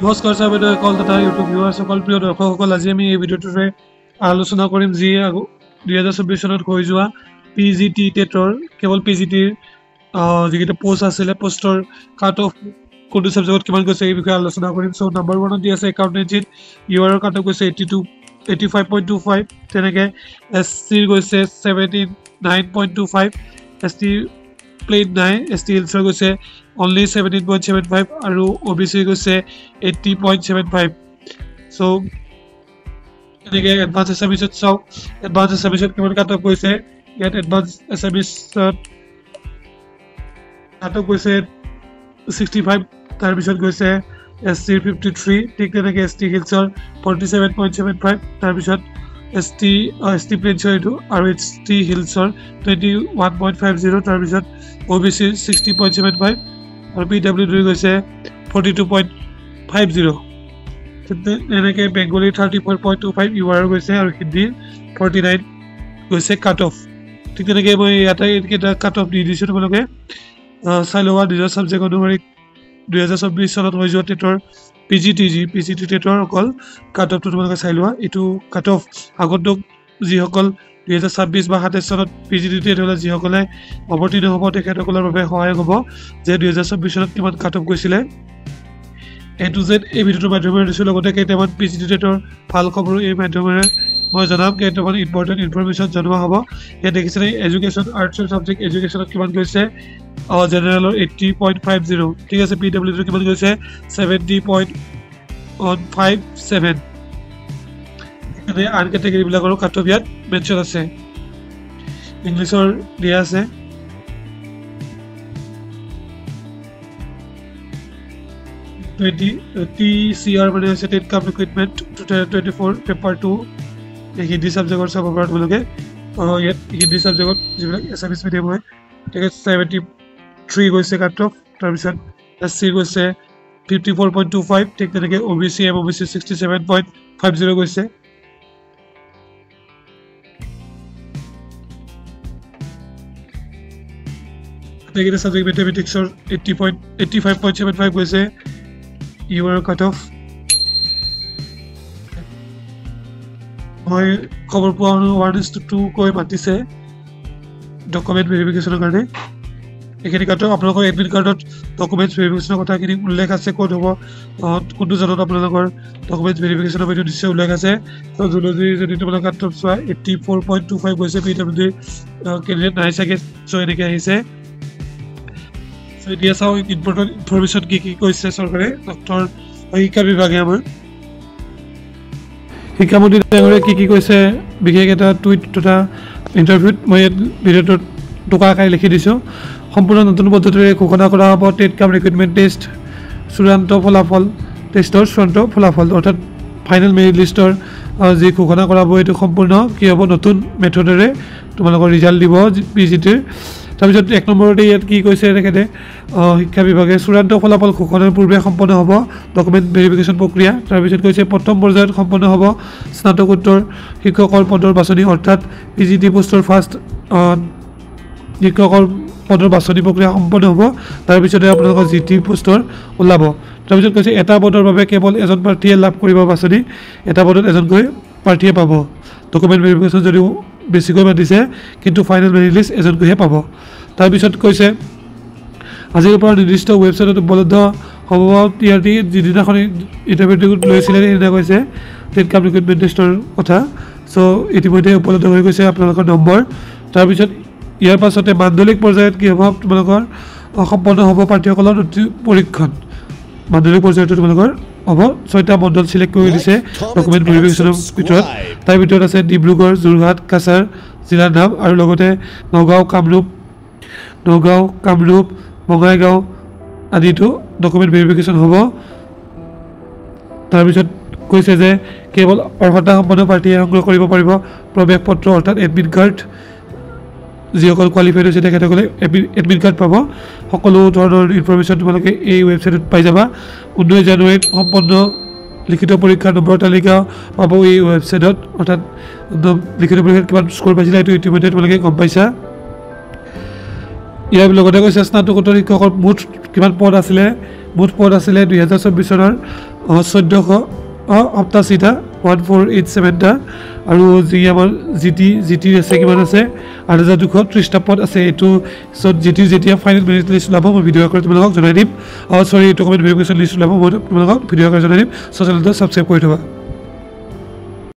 নমস্কাৰ চাবেদৰ Kolkata YouTube viewer সকল প্ৰিয় দৰ্শকসকল আজি আমি এই ভিডিঅ'টোৰে আলোচনা কৰিম যি 2024 চনত হৈ যোৱা পিজিটি টেটৰ কেৱল পিজিটিৰ যিকেইটা পোষ্ট আছিলে পোষ্টৰ কাট অফ কোনটো ছাবজেক্টত কিমান গৈছে এই বিষয়ে আলোচনা কৰিম চ' নাম্বাৰ 1 দি আছে একাউণ্টেঞ্চিত ইউআৰৰ কাট অফ গৈছে 85.25 তেনেকৈ এছচিৰ গৈছে 79.25 এছটি প্লেন নাই এছটি হিলছৰ গৈছে only 17.75 আৰু ওবিসি গৈছে 80.75 সো এনেকে এডভান্স এছএমএছত চাও এডভান্স এছএমএছত কিমান কাট অফ গৈছে ইয়াত এডভান্স এছএমএছত কাট অফ গৈছে 65 তাৰ পিছত গৈছে এছটি 53 ঠিক তেনেকে এছটি হিলছৰ 47.75 তাৰ পিছত এছটি প্লেনছৰ এইটো আৰু এছটি হিলছৰ 21.50 তাৰ পিছত ওবিসি 60.75 और PW গৈছে 42.50 এনেকে বেঙ্গলি 34.25 ইউআৰ গৈছে আৰু হিন্দী 49 গৈছে কাট অফ ঠিক তেনেকে মই ইয়াতে এটা কাট অফ দি দিছো তোমালোকে চাই লোৱা নিজৰ সাবজেক্ট অনুসৰি 2024 চনত হৈ যোৱা টেটৰ পিজিটি টেটৰ অকল কাট অফটো তোমালোকে চাই লোৱা এটো কাট অফ আগন্তুক যিসকল 2026 বা 27 চনত পিজিটি টেট হলে যিসকলে অৱতীৰ্ণ হ'ব তেখেতসকলৰ বাবে সহায় হ'ব যে 2024 চনত কিমান কাট অফ গৈছিলে এটো যে এই ভিডিওৰ মাধ্যমেৰে দিছো লগতে কেইটামান পিজিটি টেটৰ ভাল খবৰ এই মাধ্যমেৰে মই জনাম কেইটামান ইম্পৰ্টেন্ট ইনফৰমেশন জনোৱা হ'ব এই দেখিছে এডুকেশ্যন আৰ্টছৰ সাবজেক্ট এডুকেশ্যনত কিমান গৈছে জেনাৰেলৰ 80.50 ঠিক আছে পিডব্লিউৰ কিমান গৈছে 70.57 এনে আন ক্যাটাগৰি বিলাকৰ কাট অফ ইয়াত মেনশন আছে ইংলিছৰ দিয়া আছে TCR মানে আছে টেট কাম ৰিক্ৰুটমেন্ট 2024 পেপাৰ 2 হিন্দী সাবজেক্টৰ সব ওপৰত বলগে ইয়াত হিন্দী সাবজেক্টত যিবিলাক এছএমএছ মিডিয়াম হয় ঠিক আছে 73 গৈছে কাট অফ তাৰ পিছত এছসি গৈছে 54.25 ঠিক তেনেকে ওবিসি এমওবিসি 67.50 গৈছে Negative subject mathematics or 85.75 গৈছে your cut off মই খবৰ পোৱা 1:2 কৈ মাতিছে ডকুমেন্ট ভেৰিফিকেশনৰ কাৰণে এখিনি কাট অফ আপোনালোকৰ এডমিট কাৰ্ডত ডকুমেন্ট ভেৰিফিকেশনৰ কথা কিনি উল্লেখ আছে কোড হ'ব কোনটো জনত আপোনালোকৰ ডকুমেন্ট ভেৰিফিকেশনৰ ভিডিও নিশ্চয় উল্লেখ আছে তো জুলজি যদি তোমালোকৰ কাট অফ চোৱা 84.25 গৈছে পিডব্লিউডি কেন্ডিডেট নাই চাগে সো এনেকৈ আহিছে এতিয়া চাও ইম্পৰ্টেন্ট ইনফৰমেশন কি কৈছে চৰকাৰে ডক্টৰ শিক্ষা বিভাগে আমাৰ শিক্ষামন্ত্ৰী ডাঙৰীয়াই কি কৈছে বিশেষ এটা টুইট তথা ইন্টাৰভিউত মই ভিডিওটো টুকাকাই লিখি দিছো সম্পূৰ্ণ নতুন পদ্ধতিৰে ঘোষণা কৰা হ'ব টেট কাম ৰিক্ৰুটমেন্ট টেষ্ট চূড়ান্ত ফলাফল অৰ্থাৎ ফাইনেল মেৰিট লিষ্টৰ যি ঘোষণা কৰা হ'ব এটো সম্পূৰ্ণ কি হ'ব নতুন মেথডেৰে তোমালোকৰ ৰিজাল্ট দিব পিজিটিৰ তাৰপিছত এক নম্বৰতে ইয়াত কি কৈছে তেখেতে শিক্ষা বিভাগে চূড়ান্ত ফলাফল ঘোষণাৰ পূৰ্বে সম্পন্ন হ'ব ডকুমেন্ট ভেৰিফিকেশন প্ৰক্ৰিয়া তাৰপিছত কৈছে প্ৰথম পৰ্যায়ত সম্পন্ন হ'ব স্নাতকোত্তৰ শিক্ষকৰ পদৰ বাছনি অৰ্থাৎ পিজিটি পোষ্টৰ ফাৰ্ষ্ট শিক্ষকৰ পদৰ বাছনি প্ৰক্ৰিয়া সম্পন্ন হ'ব তাৰপিছতে আপোনালোকৰ জিটি পোষ্টৰ ওলাব তাৰপিছত কৈছে এটা পদৰ বাবে কেৱল এজন প্ৰাৰ্থীয়ে লাভ কৰিব বাছনি এটা পদত এজনকৈ প্ৰাৰ্থীয়ে পাব ডকুমেন্ট ভেৰিফিকেশন যদিও বেছিকৈ মাতিছে কিন্তু ফাইনেল মেৰিট লিষ্ট এজনকৈহে পাব তাৰপিছত কৈছে আজিৰ পৰা নিৰ্দিষ্ট ৱেবছাইটত উপলব্ধ হ'ব টিআৰটি যিদিনাখন ইণ্টাৰভিউ লৈছিলে সেইদিনা কৈছে টেট কাম ৰিক্ৰুটমেন্ট টেষ্টৰ কথা সো ইতিমধ্যে উপলব্ধ হৈ গৈছে আপোনালোকৰ নম্বৰ তাৰপিছত ইয়াৰ পাছতে মাধ্যমিক পৰ্যায়ত কি হ'ব তোমালোকৰ সম্পন্ন হ'ব প্ৰাৰ্থীসকলৰ পৰীক্ষণ মাধ্যমিক পৰ্যায়ত তোমালোকৰ হ'ব 6টা মণ্ডল সিলেক্ট কৰি দিছে ডকুমেন্ট ভেৰিফিকেশনৰ ভিতৰত তাৰ ভিতৰত আছে ডিব্ৰুগড় যোৰহাট কাছাৰ জিলাৰ নাম আৰু লগতে নগাঁও কামৰূপ বঙাইগাঁও আদিটো ডকুমেন্ট ভেৰিফিকেশন হ'ব তাৰ পিছত কৈছে যে কেৱল অৰ্হতা সম্পন্ন প্ৰাৰ্থীয়ে সংগ্ৰহ কৰিব পাৰিব প্ৰৱেশ পত্ৰ অৰ্থাৎ এডমিট কাৰ্ড যিসকল কোৱালিফাইড হৈছে তেখেতসকলে এডমিট কাৰ্ড পাব সকলো ধৰণৰ ইনফৰমেশন তোমালোকে এই ৱেবছাইটত পাই যাবা 19 জানুৱাৰীত সম্পন্ন লিখিত পৰীক্ষাৰ নম্বৰ তালিকা পাব এই ৱেবছাইটত অৰ্থাৎ লিখিত পৰীক্ষাত কিমান স্কোৰ পাইছিলা এইটো ইতিমধ্যে তোমালোকে গম পাইছা ইয়াৰ লগতে কৈছে স্নাতকোত্তৰ শিক্ষকৰ মুঠ কিমান পদ আছিলে 2024 চনৰ 1488টা 1487টা আৰু যি আমাৰ জিটি আছে কিমান আছে 8230টা পদ আছে এইটো সব জিটি যেতিয়া ফাইনেল মেৰিট লিষ্ট ওলাব মই ভিডিঅ' কৰি তোমালোকক জনাই দিম ডকুমেণ্ট ভেৰিফিকেশ্যন লিষ্ট ওলাব মই তোমালোকক ভিডিঅ' কৰি জনাই দিম চেনেলটো ছাবস্ক্ৰাইব কৰি থবা